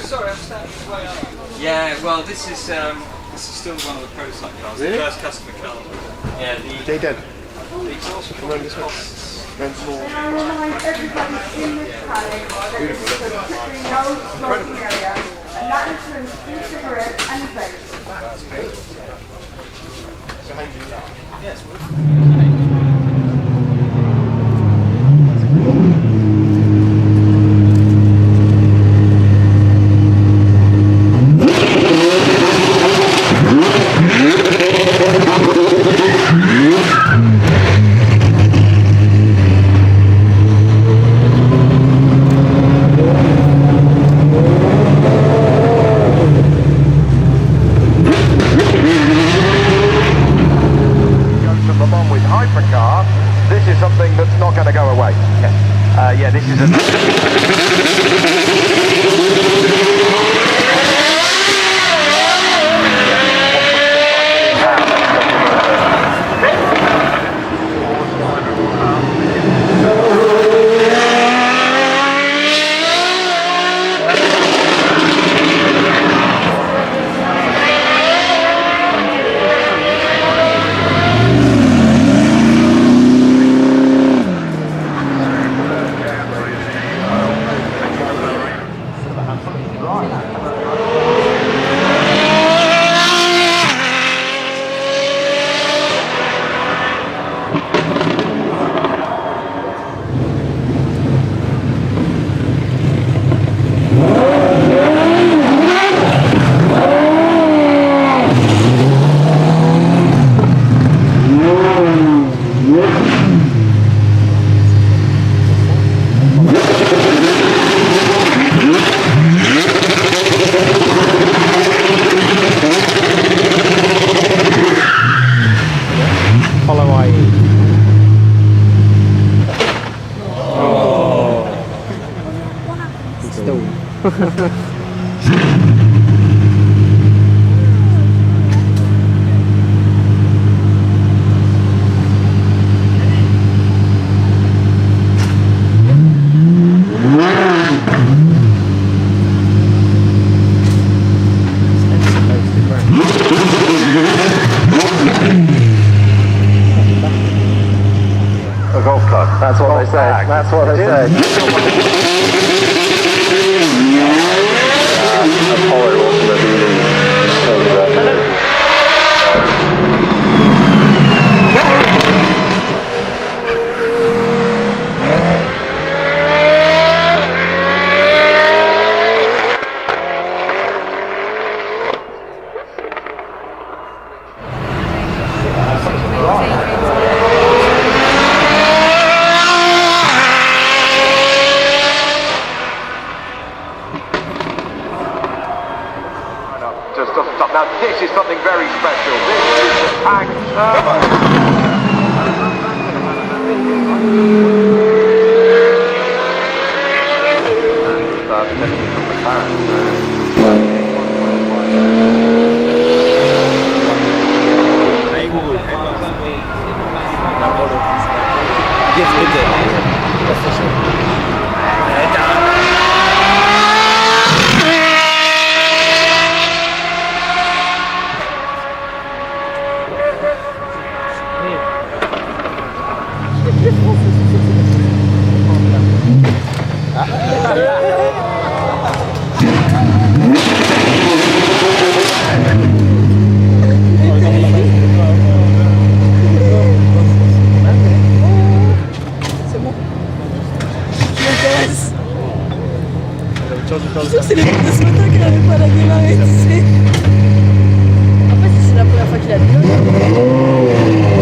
sorry, I'm standing way up. Yeah, well, this is still one of the prototype cars, Really? the first customer car. Yeah, They did. the exhaust Remember this one? Went more. Everybody in this palace, there is strictly no smoking area, and that includes e-cigarettes and vapes. This is something that's not going to go away. Yeah, this is a golf club. That's what they say. That's what they say. Apollo wasn't revealing. Just doesn't stop. Now this is something very special. This is the Tag Turbo. C'est les mecs de ce matin qui n'avaient pas la démarrer, tu sais. En fait, c'est la première fois qu'il a vu.